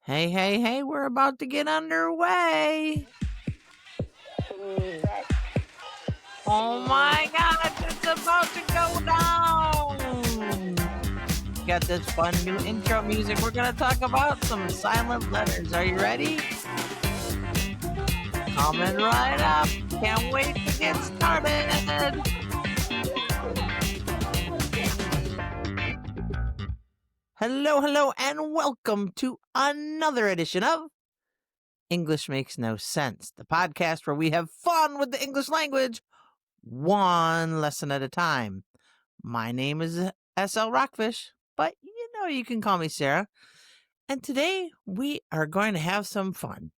Hey, hey, hey, we're about to get underway. Oh my gosh, it's about to go down. Got this fun new intro music. We're going to talk about some silent letters. Are you ready? Coming right up. Can't wait to get started. Hello, hello, and welcome to another edition of English Makes No Sense, the podcast where we have fun with the English language, one lesson at a time. My name is SL Rockfish, but you can call me Sarah. And today we are going to have some fun.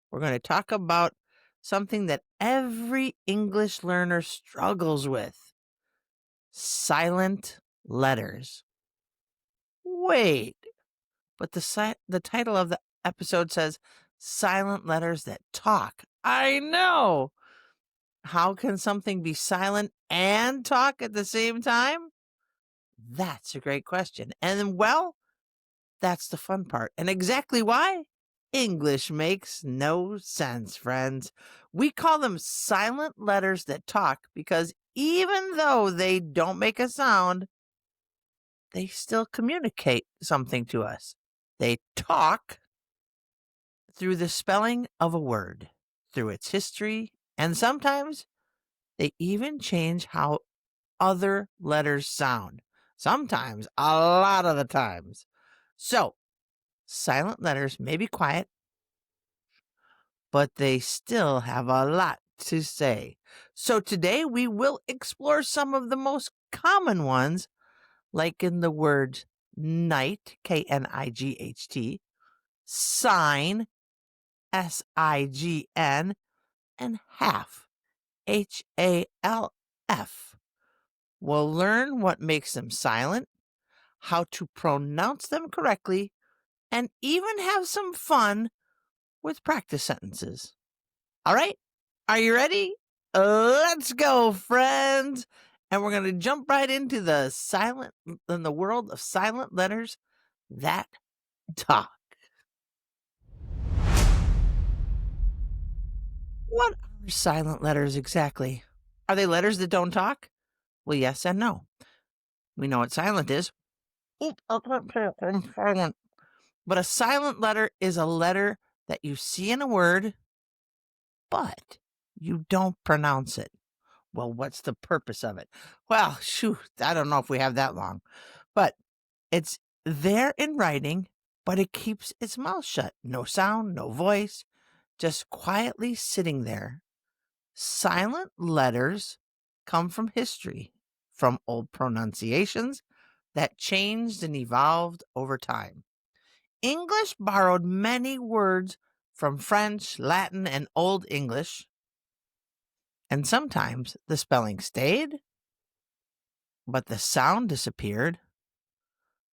We're going to talk about something that every English learner struggles with: silent letters. Wait, but the title of the episode says silent letters that talk. I know. How can something be silent and talk at the same time? That's a great question. And well, that's the fun part. And exactly why English makes no sense, friends. We call them silent letters that talk because even though they don't make a sound, they still communicate something to us. They talk through the spelling of a word, through its history, and sometimes they even change how other letters sound. Sometimes, a lot of the times. So, silent letters may be quiet, but they still have a lot to say. So today we will explore some of the most common ones, like in the words night, Knight, sign, Sign, and half, Half. We'll learn what makes them silent, how to pronounce them correctly, and even have some fun with practice sentences. All right, are you ready? Let's go, friends. And we're going to jump right into the world of silent letters that talk. What are silent letters exactly? Are they letters that don't talk? Well, yes and no. We know what silent is. I'm silent. But a silent letter is a letter that you see in a word, but you don't pronounce it. Well, what's the purpose of it? Well, shoot, I don't know if we have that long, but it's there in writing, but it keeps its mouth shut. No sound, no voice, just quietly sitting there. Silent letters come from history, from old pronunciations that changed and evolved over time. English borrowed many words from French, Latin, and Old English, and sometimes the spelling stayed, but the sound disappeared.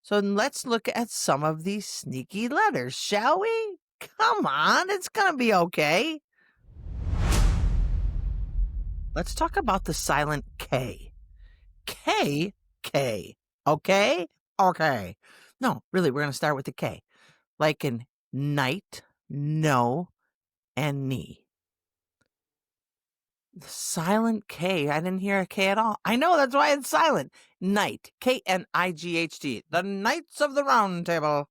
So let's look at some of these sneaky letters, shall we? Come on, it's going to be okay. Let's talk about the silent K. K, K. Okay? Okay. No, really, we're going to start with the K. Like in night, no, and knee. The silent K. I didn't hear a K at all. I know, that's why it's silent. Knight. Knight. The Knights of the Round Table.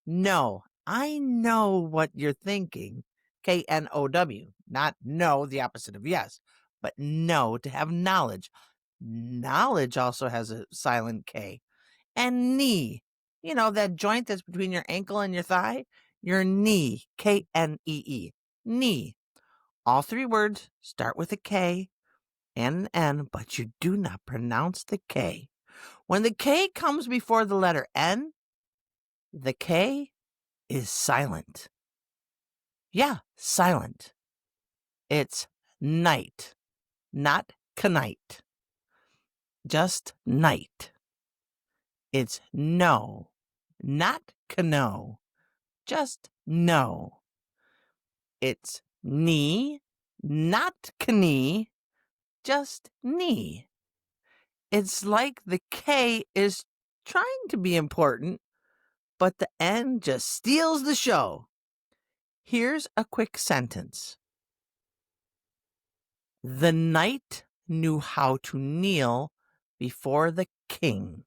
No. I know what you're thinking. Know. Not know, the opposite of yes, but know, to have knowledge. Knowledge also has a silent K. And knee. You know, that joint that's between your ankle and your thigh? Your knee. Knee. Knee. All three words start with a K and an N, but you do not pronounce the K. When the K comes before the letter N, the K is silent. Yeah, silent. It's night, not knight. Just night. It's no, not cano. Just no. It's knee, not knee. Just knee. It's like the K is trying to be important, but the N just steals the show. Here's a quick sentence. The knight knew how to kneel before the king.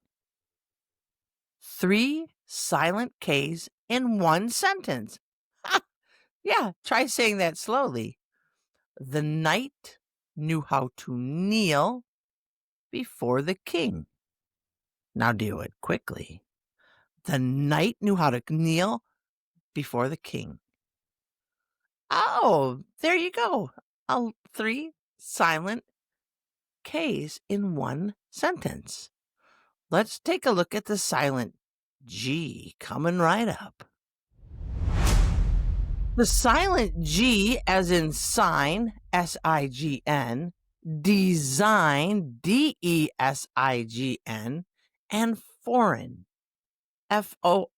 3 silent Ks in one sentence. Yeah, try saying that slowly. The knight knew how to kneel before the king. Now do it quickly. The knight knew how to kneel before the king. Oh, there you go. 3 silent Ks in one sentence. Let's take a look at the silent G coming right up. The silent G, as in sign, S-I-G-N, design, D-E-S-I-G-N, and foreign, F-O-R-E-I-G-N.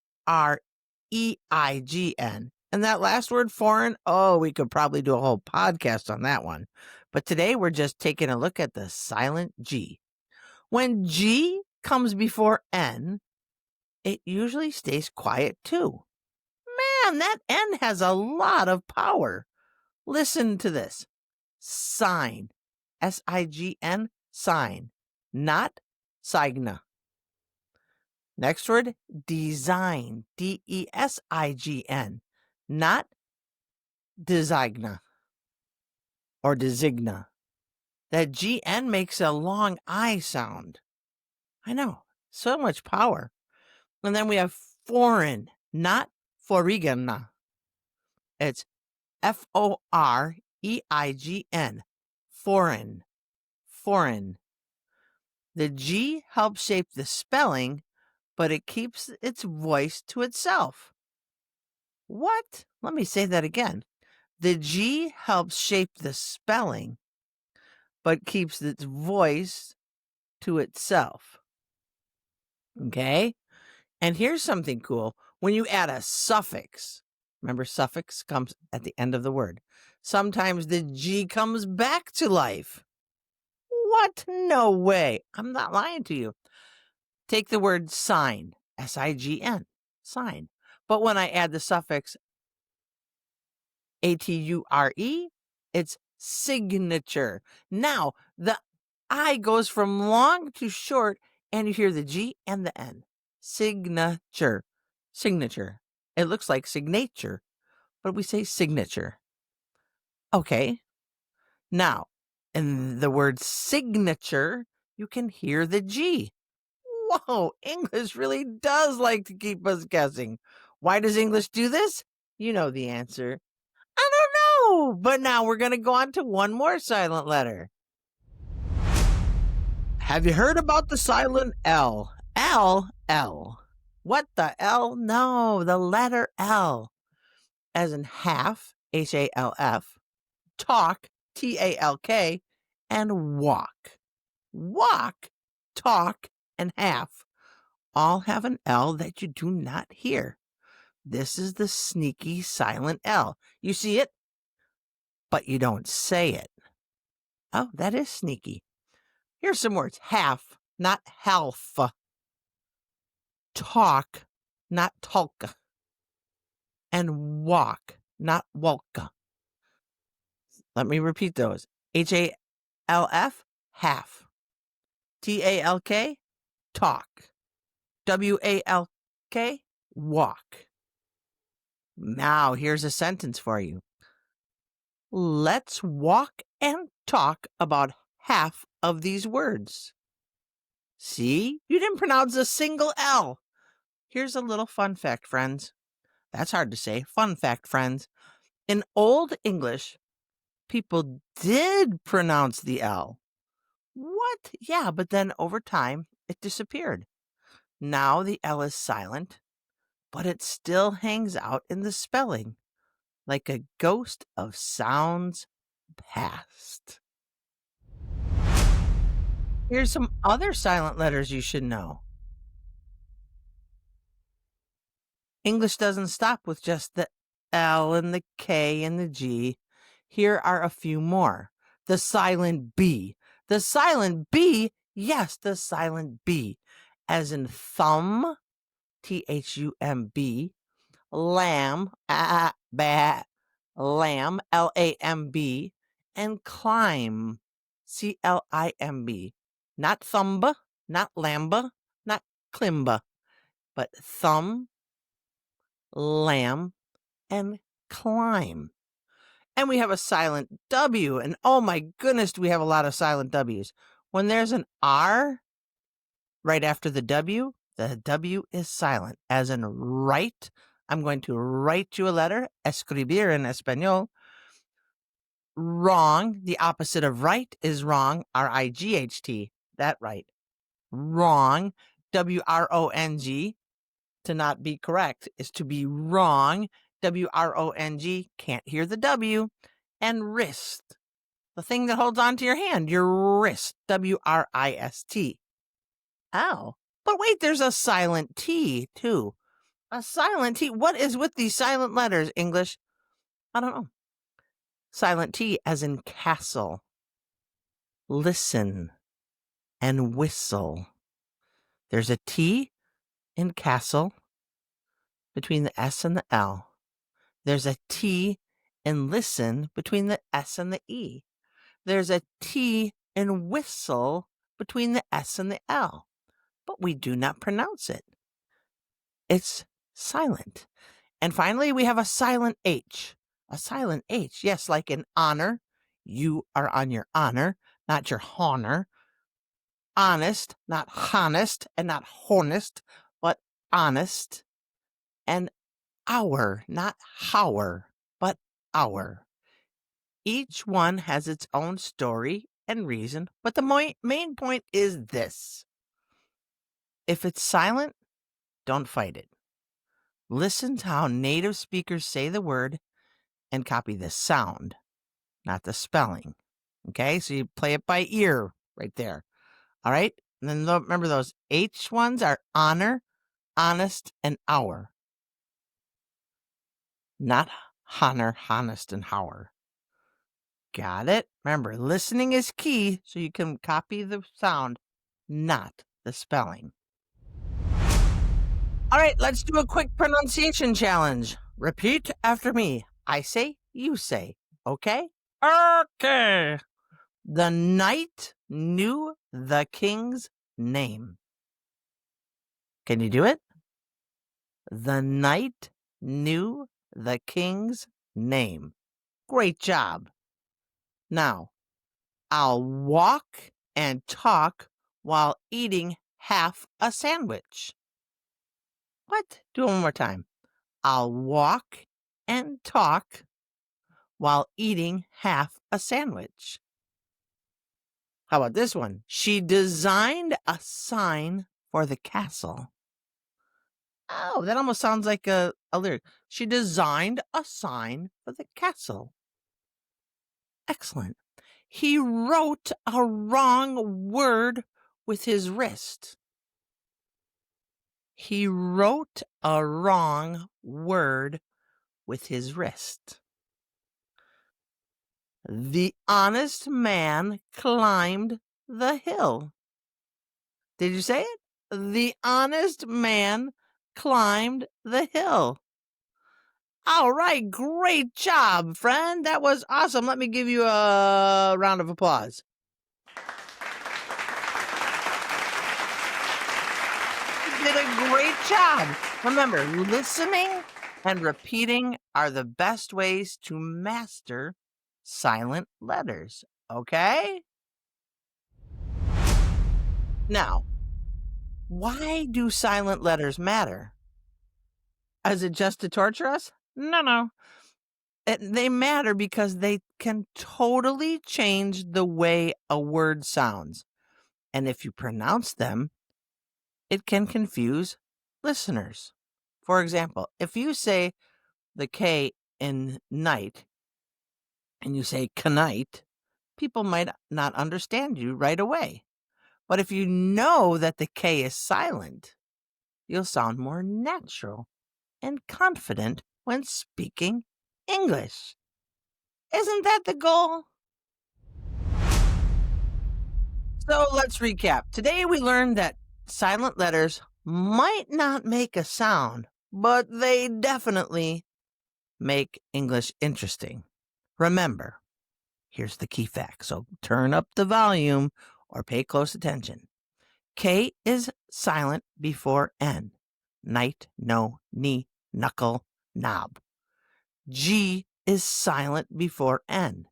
And that last word, foreign, oh, we could probably do a whole podcast on that one. But today we're just taking a look at the silent G. When G comes before N, it usually stays quiet too. Man, that N has a lot of power. Listen to this. Sign, S-I-G-N, sign, not signa. Next word, design, D-E-S-I-G-N, not designa or designa. That G-N makes a long I sound. I know, so much power. And then we have foreign, not forigana. It's F-O-R-E-I-G-N, foreign, foreign. The G helps shape the spelling, but it keeps its voice to itself. What? Let me say that again. The G helps shape the spelling, but keeps its voice to itself. Okay? And here's something cool. When you add a suffix, remember suffix comes at the end of the word. Sometimes the G comes back to life. What? No way. I'm not lying to you. Take the word sign, S-I-G-N, sign. But when I add the suffix A-T-U-R-E, it's signature. Now, the I goes from long to short, and you hear the G and the N. Signature. Signature. It looks like signature, but we say signature. Okay. Now, in the word signature, you can hear the G. Whoa, English really does like to keep us guessing. Why does English do this? You know the answer. I don't know, but now we're going to go on to one more silent letter. Have you heard about the silent L? L, L. What the L? No, the letter L. As in half, H-A-L-F, talk, T-A-L-K, and walk. Walk, talk, and half all have an L that you do not hear. This is the sneaky silent L. You see it, but you don't say it. Oh, that is sneaky. Here's some words. Half, not half. Talk, not talka. And walk, not walka. Let me repeat those. H-A-L-F, half. T-A-L-K, talk. W-A-L-K, walk. Now, here's a sentence for you. Let's walk and talk about half of these words. See, you didn't pronounce a single L. Here's a little fun fact, friends. That's hard to say. Fun fact, friends. In Old English, people did pronounce the L. What? Yeah, but then over time, it disappeared. Now the L is silent, but it still hangs out in the spelling, like a ghost of sounds past. Here's some other silent letters you should know. English doesn't stop with just the L and the K and the G. Here are a few more. The silent B. The silent B, yes, the silent B. As in thumb, Thumb, lamb, lamb, Lamb, and climb, Climb. Not thumba, not lamba, not klimba, but thumb, lamb, and climb. And we have a silent W, and oh my goodness, do we have a lot of silent W's. When there's an R right after the W is silent, as in write. I'm going to write you a letter, escribir in español. Wrong, the opposite of right is wrong, R-I-G-H-T, that right. Wrong, W-R-O-N-G, to not be correct is to be wrong, W-R-O-N-G, can't hear the W. And wrist, the thing that holds onto your hand, your wrist, W-R-I-S-T. Oh, but wait, there's a silent T, too. A silent T. What is with these silent letters, English? I don't know. Silent T as in castle, listen, and whistle. There's a T in castle between the S and the L. There's a T in listen between the S and the E. There's a T in whistle between the S and the L. But we do not pronounce it. It's silent. And finally, we have a silent H. A silent H. Yes, like in honor. You are on your honor, not your honor. Honest, not honest, and not honest, but honest. And hour, not hour, but hour. Each one has its own story and reason, but the main point is this. If it's silent, don't fight it. Listen to how native speakers say the word and copy the sound, not the spelling. Okay, so you play it by ear right there. All right, and then remember those H ones are honor, honest, and hour. Not honor, honest, and hour. Got it? Remember, listening is key so you can copy the sound, not the spelling. All right, let's do a quick pronunciation challenge. Repeat after me. I say, you say. Okay? Okay. The knight knew the king's name. Can you do it? The knight knew the king's name. Great job. Now, I'll walk and talk while eating half a sandwich. What? Do it one more time. I'll walk and talk while eating half a sandwich. How about this one? She designed a sign for the castle. Oh, that almost sounds like a lyric. She designed a sign for the castle. Excellent. He wrote a wrong word with his wrist. He wrote a wrong word with his wrist. The honest man climbed the hill. Did you say it? The honest man climbed the hill. All right, great job, friend. That was awesome. Let me give you a round of applause. You did a great job. Remember, listening and repeating are the best ways to master silent letters, okay? Now, why do silent letters matter? Is it just to torture us? No. They matter because they can totally change the way a word sounds. And if you pronounce them, it can confuse listeners. For example, if you say the K in night and you say knight, people might not understand you right away. But if you know that the K is silent, you'll sound more natural and confident when speaking English. Isn't that the goal? So let's recap. Today we learned that silent letters might not make a sound, but they definitely make English interesting. Remember, here's the key fact, so turn up the volume or pay close attention. K is silent before N. Night, no, knee, knuckle, knob. G is silent before N.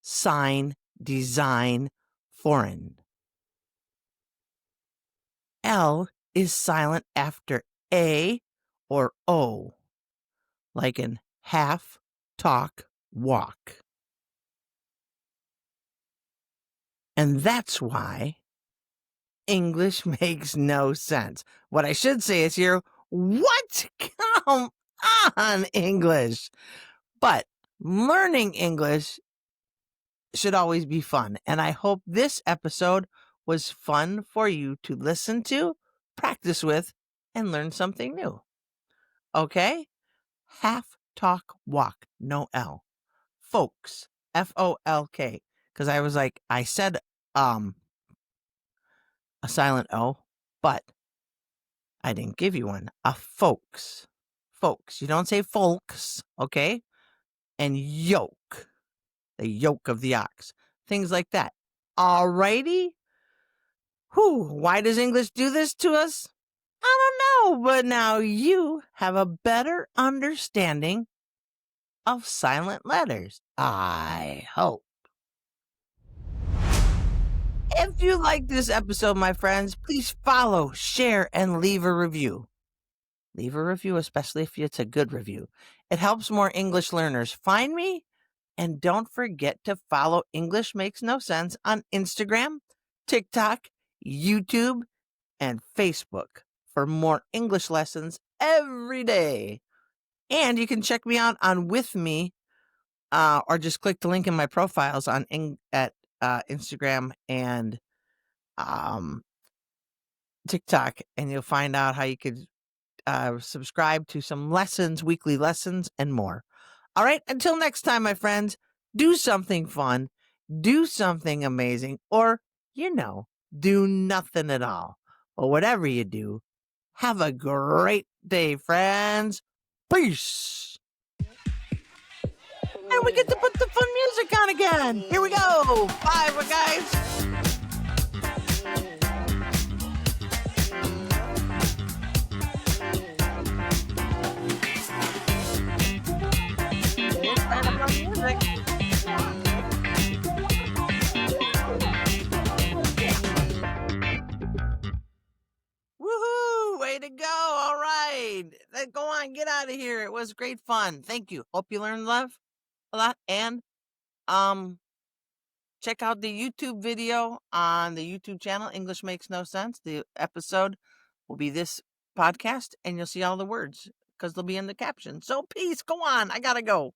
Sign, design, foreign. L is silent after A or O, like in half, talk, walk. And that's why English makes no sense. What I should say is here, what? Come on, English. But learning English should always be fun. And I hope this episode was fun for you to listen to, practice with, and learn something new. Okay? Half, talk, walk, no L. Folks, Folk. Because I was like, I said a silent O, but I didn't give you one. A folks. Folks. You don't say folks, okay? And yoke. The yoke of the ox. Things like that. Alrighty? Whew, why does English do this to us? I don't know, but now you have a better understanding of silent letters. I hope. If you like this episode, my friends, please follow, share, and leave a review. Leave a review, especially if it's a good review. It helps more English learners find me. And don't forget to follow English Makes No Sense on Instagram, TikTok, YouTube, and Facebook for more English lessons every day. And you can check me out on With Me, or just click the link in my profiles on Instagram and TikTok, and you'll find out how you could subscribe to some lessons, weekly lessons, and more. All right, until next time, my friends, do something fun, do something amazing, or, do nothing at all. But whatever you do, have a great day, friends. Peace. And we get to put the fun music on again. Here we go. Bye, guys. Woohoo! Way to go! All right, go on, get out of here. It was great fun. Thank you. Hope you learned a lot. And check out the YouTube video on the YouTube channel. English Makes No Sense. The episode will be this podcast, and you'll see all the words because they'll be in the caption. So peace. Go on. I gotta go.